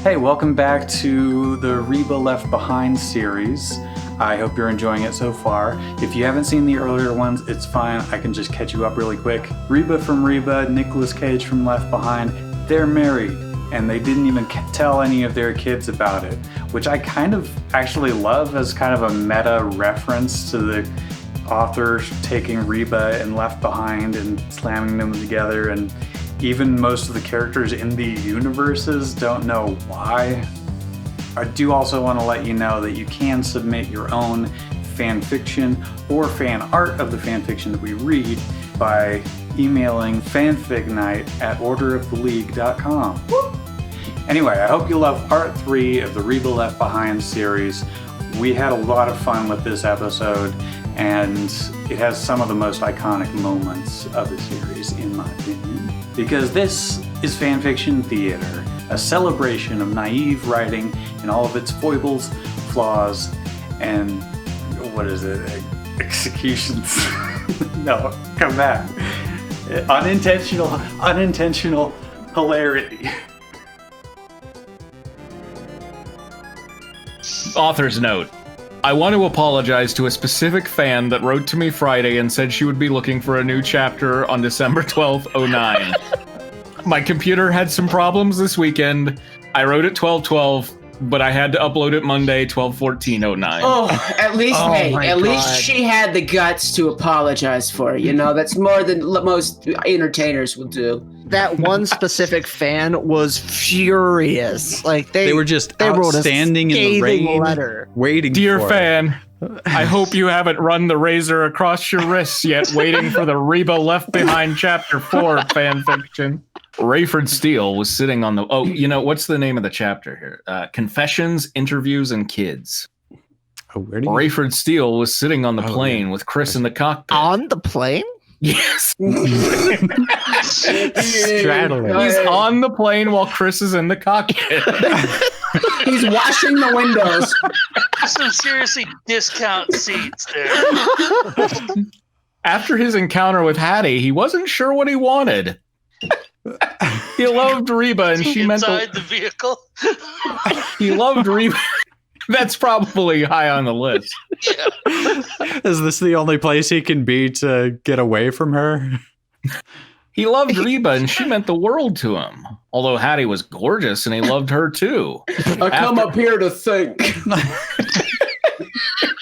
Hey, welcome back to the Reba Left Behind series. I hope you're enjoying it so far. If you haven't seen the earlier ones, it's fine. I can just catch you up really quick. Reba from Reba, Nicolas Cage from Left Behind, they're married, and they didn't even tell any of their kids about it, which I kind of actually love as kind of a meta reference to the author taking Reba and Left Behind and slamming them together, and even most of the characters in the universes don't know why. I do also want to let you know that you can submit your own fan fiction or fan art of the fan fiction that we read by emailing fanficnight@orderoftheleague.com. Anyway, I hope you love part 3 of the Reba Left Behind series. We had a lot of fun with this episode, and it has some of the most iconic moments of the series, in my opinion. Because this is fanfiction theater, a celebration of naive writing in all of its foibles, flaws, and executions. No, come back. Unintentional hilarity. Author's note. I want to apologize to a specific fan that wrote to me Friday and said she would be looking for a new chapter on December 12th, 09. My computer had some problems this weekend. I wrote it 12/12, but I had to upload it Monday, 12/14/09. Oh, at least she had the guts to apologize for it. You know, that's more than most entertainers will do. That one specific fan was furious. Like they were just wrote standing in the rain, waiting. Dear for fan, I hope you haven't run the razor across your wrists yet, waiting for the Reba Left Behind Chapter 4 fan fiction. Rayford Steele was sitting on the. Oh, you know what's the name of the chapter here? Confessions, Interviews, and Kids. Oh, where did Rayford Steele was sitting on the plane with Chris in the cockpit. On the plane? Yes. Straddling. He's on the plane while Chris is in the cockpit. He's washing the windows. Some seriously discount seats there. After his encounter with Hattie, he wasn't sure what he wanted. He loved Reba, and she meant inside the vehicle. He loved Reba. That's probably high on the list. Yeah. Is this the only place he can be to get away from her? He loved Reba, and she meant the world to him. Although Hattie was gorgeous, and he loved her too. I come up here to think.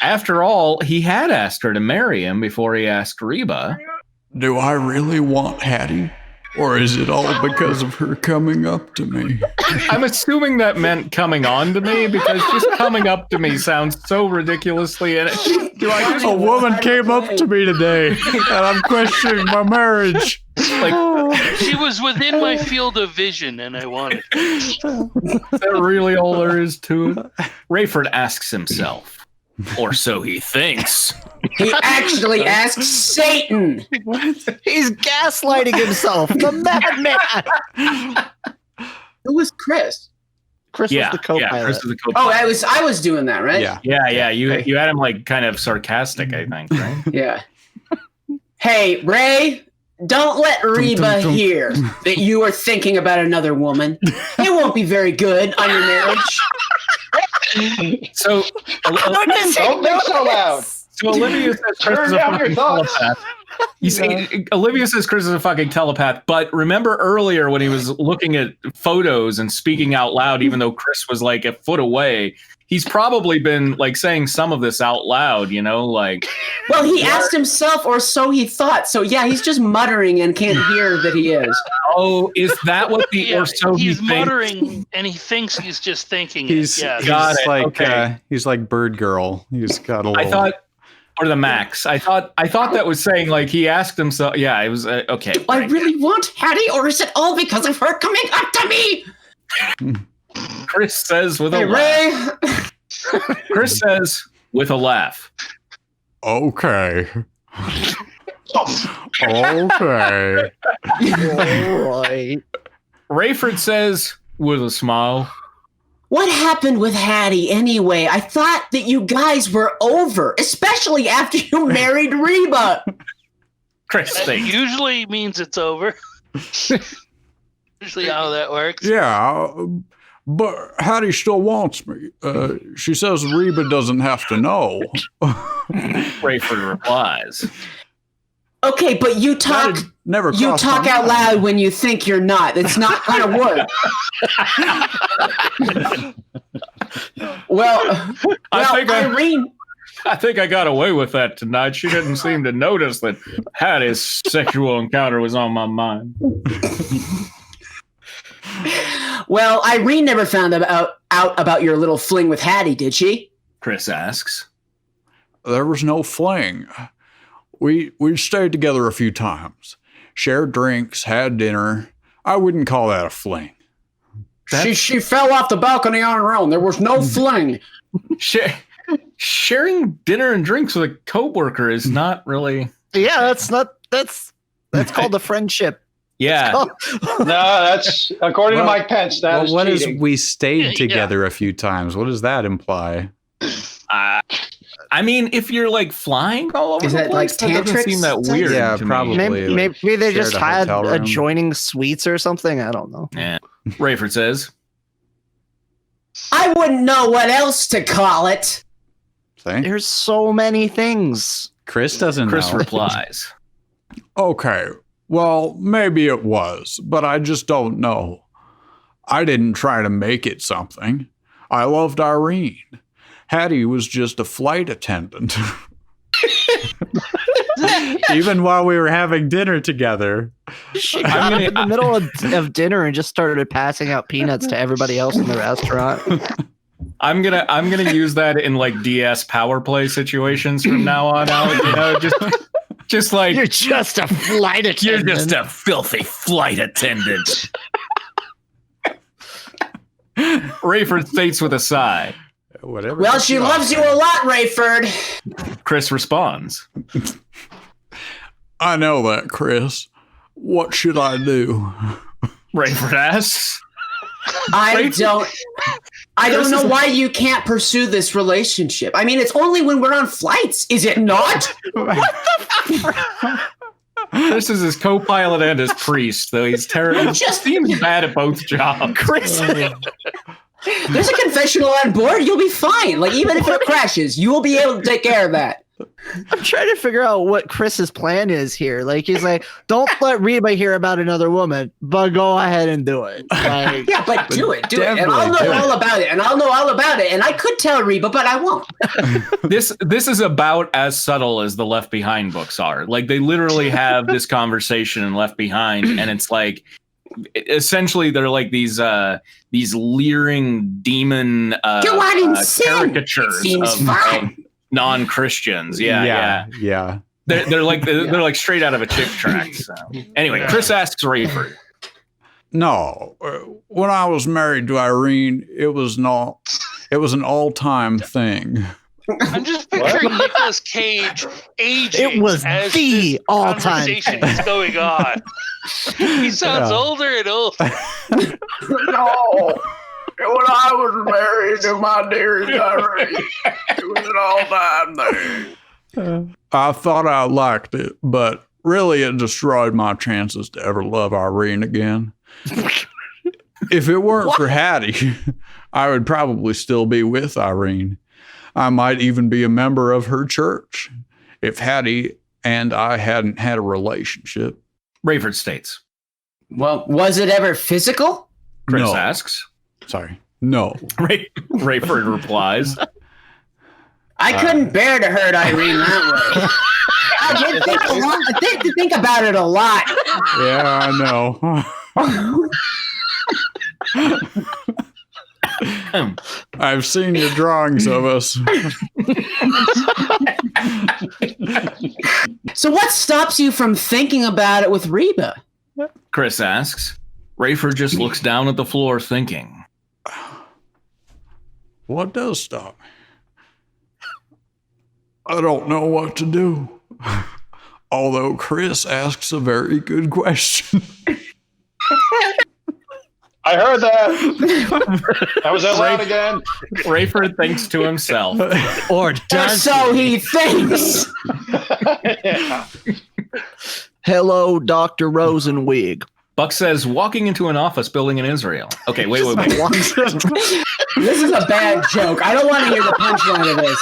After all, he had asked her to marry him before he asked Reba. Do I really want Hattie? Or is it all because of her coming up to me? I'm assuming that meant coming on to me, because just coming up to me sounds so ridiculously. A woman came up to me today, and I'm questioning my marriage. Like, she was within my field of vision, and I wanted her. Is that really all there is to it? Rayford asks himself, or so he thinks. He actually asks Satan. He's gaslighting himself. The madman. Who was Chris? Chris was the co-pilot. Yeah, Chris was the co-pilot. I was doing that, right? Yeah. You had him like kind of sarcastic, I think, right? Yeah. Hey, Ray, don't let Reba hear that you are thinking about another woman. It won't be very good on your marriage. So, don't make so loud. So Olivia says Chris is a fucking telepath. Olivia says Chris is a fucking telepath, but remember earlier when he was looking at photos and speaking out loud, even though Chris was like a foot away, he's probably been like saying some of this out loud, you know, like. Well, he asked himself, or so he thought. So yeah, he's just muttering and can't hear that he is. Oh, is that what the Yeah, or so he's he muttering, thinks? and he thinks he's just thinking. He's Got it. like Okay. he's like Bird Girl. He's got a little. I thought. Or the Max. I thought that was saying like he asked himself. Yeah, it was okay. Do I really want Hattie, or is it all because of her coming up to me? Chris says with a Hey, laugh. Ray. Chris says with a laugh. Okay. Okay. All right. Rayford says with a smile. What happened with Hattie anyway? I thought that you guys were over, especially after you married Reba. Chris That thinks. usually means it's over. Usually how that works. Yeah. But Hattie still wants me. She says Reba doesn't have to know. Rayford replies. Okay, but you talk out loud when you think you're not. It's not gonna work. Irene. I think I got away with that tonight. She didn't seem to notice that Hattie's sexual encounter was on my mind. Well, Irene never found out about your little fling with Hattie, did she? Chris asks. There was no fling. We stayed together a few times, shared drinks, had dinner. I wouldn't call that a fling. She fell off the balcony on her own. There was no fling. Sharing dinner and drinks with a coworker is not really. Yeah, that's called a friendship. Yeah. No, that's according to Mike Pence. That is what cheating. is we stayed together a few times? What does that imply? I mean, if you're like flying all over the place, that doesn't seem that weird. Yeah, to probably. me. Maybe they just had hotel room. adjoining suites or something. I don't know. Yeah. Rayford says. I wouldn't know what else to call it. See? There's so many things. Chris doesn't Chris know. replies. Okay, well, maybe it was, but I just don't know. I didn't try to make it something. I loved Irene. Hattie was just a flight attendant. Even while we were having dinner together. She got up in the middle of dinner and just started passing out peanuts to everybody else in the restaurant. I'm gonna use that in like DS power play situations from now on out. You know, just like You're just a flight attendant. you're just a filthy flight attendant. Rayford states with a sigh. Whatever. Well, she loves you a lot, Rayford. Chris responds. I know that, Chris. What should I do? Rayford asks. I don't know why you can't pursue this relationship. I mean, it's only when we're on flights, is it not? This is his co-pilot and his priest, though he's terrible. He just seems bad at both jobs. Chris. There's a confessional on board. You'll be fine. Like, even if it crashes, you will be able to take care of that. I'm trying to figure out what Chris's plan is here. Like, he's like, don't let Reba hear about another woman, but go ahead and do it. Like, yeah, but do it. And I'll know all about it. And I could tell Reba, but I won't. This is about as subtle as the Left Behind books are. Like, they literally have this conversation in Left Behind, and it's like, essentially they're like these leering demon caricatures of non-Christians. Yeah. They're like straight out of a chick tract. So. Anyway, Chris asks Rayford. No, when I was married to Irene, it was an all-time thing. I'm just picturing Nicolas Cage aging. It was as the this all-time conversation is going on. He sounds older and older. No, when I was married to my dearest Irene, it was an all-time thing. I thought I liked it, but really it destroyed my chances to ever love Irene again. If it weren't for Hattie, I would probably still be with Irene. I might even be a member of her church if Hattie and I hadn't had a relationship. Rayford states. Well, was it ever physical? Chris No. asks. Sorry. No. Rayford replies. I couldn't bear to hurt Irene that way. I did think about it a lot. Yeah, I know. I've seen your drawings of us. So what stops you from thinking about it with Reba? Chris asks. Rayford just looks down at the floor thinking. What does stop me? I don't know what to do. Although Chris asks a very good question. I heard that. That was that loud again. Rayford thinks to himself. Or does So he thinks. Yeah. Hello, Dr. Rosenwig. Buck says, walking into an office building in Israel. Okay, wait. This is a bad joke. I don't want to hear the punchline of this.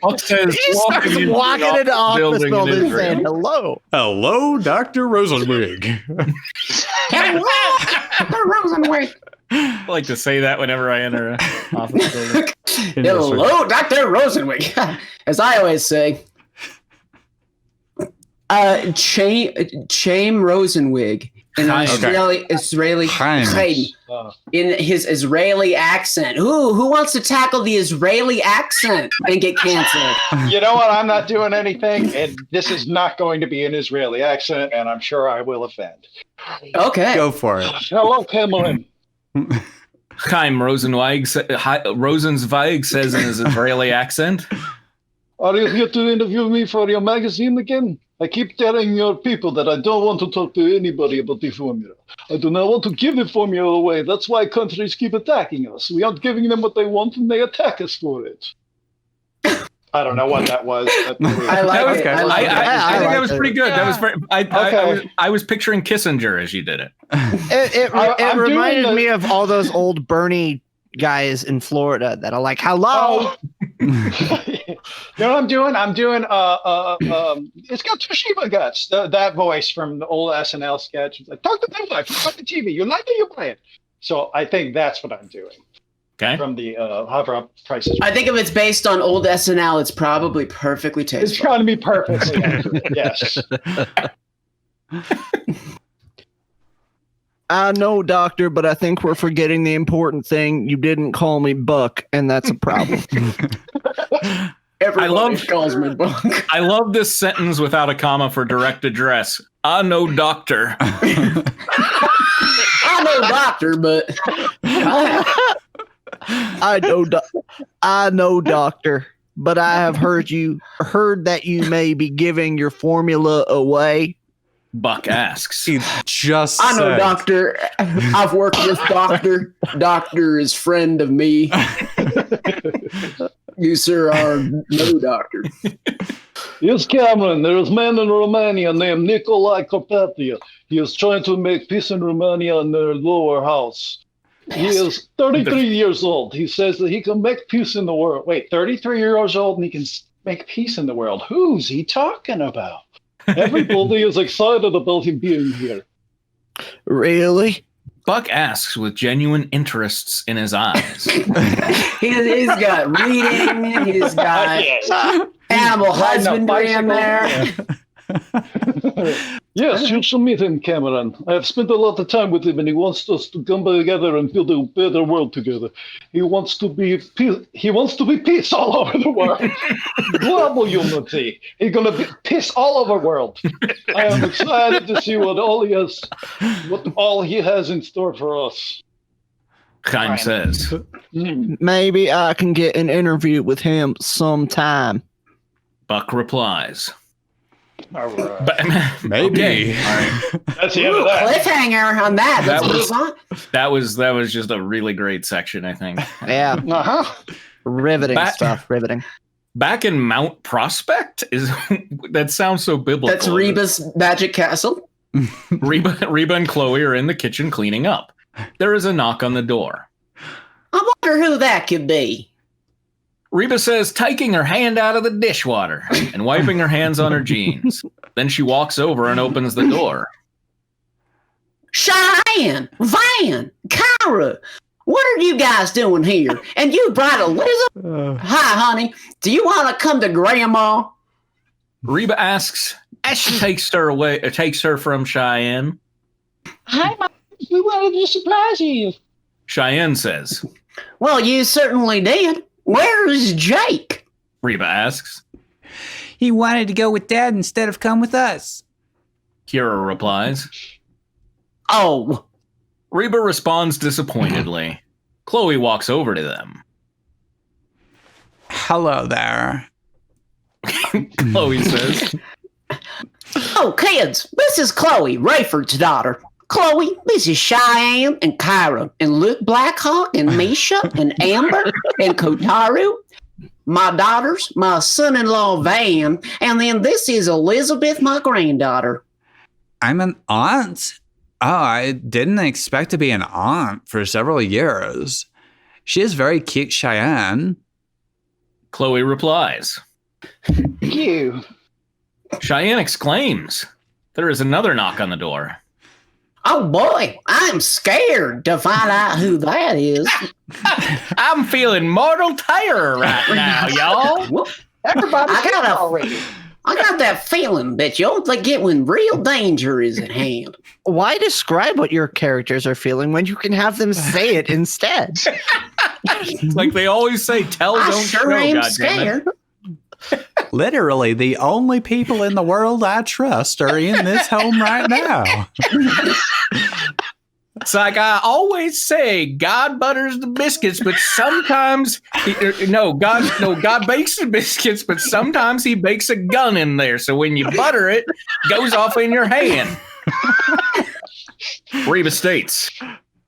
Buck says, He starts walking into office buildings saying hello. Hello, Dr. Rosenwig. Rosenwig. I like to say that whenever I enter an office building. Hello, Dr. Rosenwig. As I always say. Chaim Rosenwig in an Israeli Chaim. in his Israeli accent. Who wants to tackle the Israeli accent and get canceled? You know what? I'm not doing anything, and this is not going to be an Israeli accent, and I'm sure I will offend. Okay. Go for it. Hello, Cameron. Chaim Rosenzweig says in his Israeli accent. Are you here to interview me for your magazine again? I keep telling your people that I don't want to talk to anybody about the formula. I do not want to give the formula away. That's why countries keep attacking us. We aren't giving them what they want, and they attack us for it. I don't know what that was. I like it. I think that was pretty good. Yeah. That was very. I was picturing Kissinger as you did it. It reminded me of all those old Bernie guys in Florida that are like, hello. You know what I'm doing? I'm doing it's got Toshiba guts. That voice from the old SNL sketch. It's like, talk to them like fuck the TV. You like it, you buy it. So I think that's what I'm doing. Okay. From the hover up prices. I think if it's based on old SNL, it's probably perfectly It's tasteful. trying to be perfectly accurate. Yes. I know, doctor, but I think we're forgetting the important thing. You didn't call me Buck, and that's a problem. Everybody calls me Buck. I love this sentence without a comma for direct address. I know, doctor. I know, doctor, but I know, doctor, but I have heard that you may be giving your formula away. Buck asks. He just I know, said. doctor. I've worked with doctor. Doctor is friend of me. You, sir, are no doctor. Yes, Cameron, there is a man in Romania named Nicolae Carpathia. He is trying to make peace in Romania in their lower house. He is 33 years old. He says that he can make peace in the world. Wait, 33 years old and he can make peace in the world. Who's he talking about? Everybody is excited about him being here. Really? Buck asks with genuine interests in his eyes. He's got reading. He's got animal husbandry in there. Yes, you should meet him, Cameron. I have spent a lot of time with him, and he wants us to come together and build a better world together. He wants to be peace. He wants to be peace all over the world. Global unity. He's gonna be peace all over the world. I am excited to see what all he has in store for us. Chaim says. Maybe I can get an interview with him sometime. Buck replies. All right. Maybe. Okay. All right. That's the end of that. Cliffhanger on that. That was just a really great section, I think. Yeah. Uh-huh. Riveting stuff. Riveting. Back in Mount Prospect is that sounds so biblical. That's Reba's magic castle. Reba and Chloe are in the kitchen cleaning up. There is a knock on the door. I wonder who that could be. Reba says, taking her hand out of the dishwater and wiping her hands on her jeans. Then she walks over and opens the door. Cheyenne, Van, Kyra, what are you guys doing here? And you brought Elizabeth? Hi, honey. Do you want to come to Grandma? Reba asks as she takes her from Cheyenne. Hi, Mom. We wanted to surprise you. Cheyenne says, Well, you certainly did. Where is Jake? Reba asks. He wanted to go with Dad instead of come with us. Kira replies. Oh. Reba responds disappointedly. Chloe walks over to them. Hello there. Chloe says. Oh, kids, this is Chloe, Rayford's daughter. Chloe, this is Cheyenne and Kyra and Luke Blackhawk and Misha and Amber and Kotaru. My daughters, my son-in-law Van, and then this is Elizabeth, my granddaughter. I'm an aunt. I didn't expect to be an aunt for several years. She is very cute, Cheyenne. Chloe replies. You. Cheyenne exclaims. There is another knock on the door. Oh boy, I'm scared to find out who that is. I'm feeling mortal terror right now, y'all. Well, Everybody's I got a- already. I got that feeling that you'll get when real danger is at hand. Why describe what your characters are feeling when you can have them say it instead? Like they always say, tell, I don't sure show, am goddammit. scared. Literally, the only people in the world I trust are in this home right now. It's like I always say, God butters the biscuits, but sometimes God bakes the biscuits, but sometimes he bakes a gun in there. So when you butter it, it goes off in your hand. Reba states.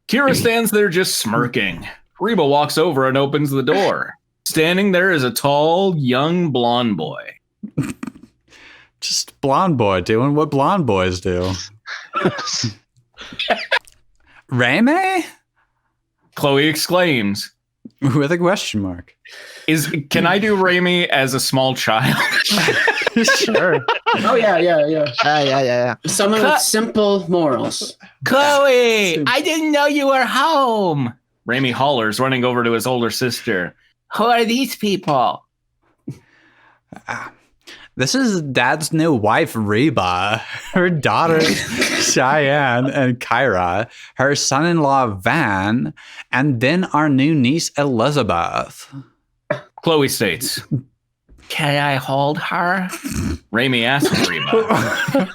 Kira stands there just smirking. Reba walks over and opens the door. Standing there is a tall, young blonde boy. Just blonde boy doing what blonde boys do. Remy? Chloe exclaims. With a question mark. Can I do Raimi as a small child? Sure. Oh, yeah. Yeah. Someone with simple morals. Chloe, I didn't know you were home. Raimi hollers, running over to his older sister. Who are these people? This is Dad's new wife, Reba. Her daughter, Cheyenne and Kyra. Her son-in-law, Van. And then our new niece, Elizabeth. Chloe states. Can I hold her? Raimi asks Reba.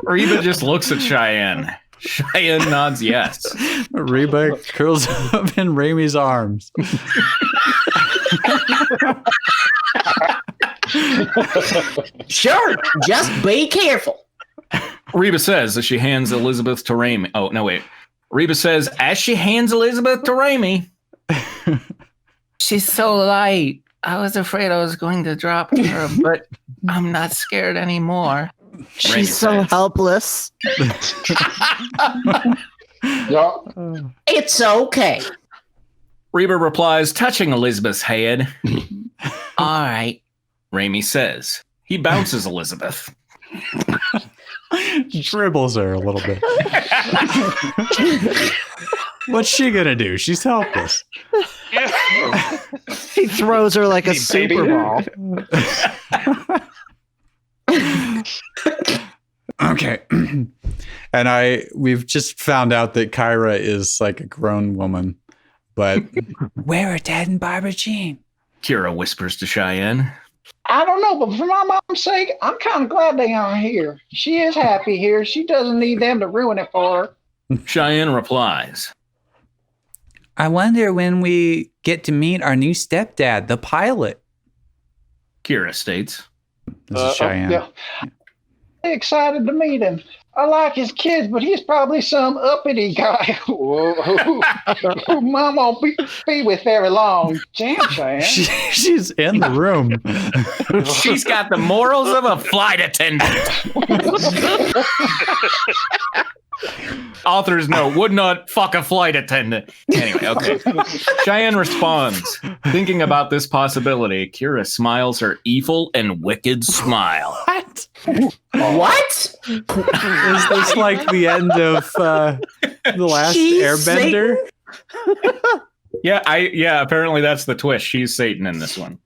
Reba just looks at Cheyenne. Cheyenne nods yes. Reba curls up in Raimi's arms. Sure, just be careful. Reba says as she hands Elizabeth to Raimi. Oh, no, wait. Reba says as she hands Elizabeth to Raimi. She's so light. I was afraid I was going to drop her, but I'm not scared anymore. She's so helpless. Yeah. It's okay. Reba replies, touching Elizabeth's head. All right, Raimi says. He bounces Elizabeth. Dribbles her a little bit. What's she gonna do? She's helpless. He throws her like a super ball. Okay. And we've just found out that Kyra is like a grown woman. But where are Dad and Barbara Jean? Kira whispers to Cheyenne. I don't know, but for my mom's sake, I'm kind of glad they aren't here. She is happy here. She doesn't need them to ruin it for her. Cheyenne replies. I wonder when we get to meet our new stepdad, the pilot. Kira states. This is Cheyenne. Yeah. Excited to meet him. I like his kids, but he's probably some uppity guy who Mom won't be with very long. Damn, Cheyenne. She's in the room. She's got the morals of a flight attendant. Author's note, would not fuck a flight attendant. Anyway, okay. Cheyenne responds. Thinking about this possibility, Kira smiles her evil and wicked smile. What? What? Is this like the end of The Last She's Airbender? Yeah, apparently that's the twist. She's Satan in this one.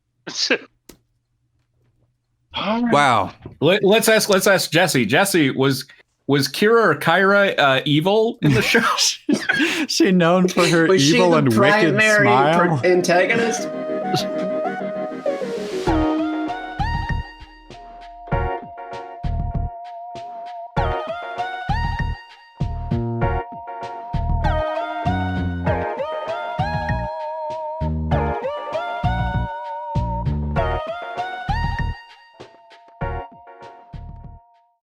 Wow. Let's ask Jesse. Jesse, was Kira or Kyra evil in the show? She known for her Was evil she and the wicked primary smile? antagonist?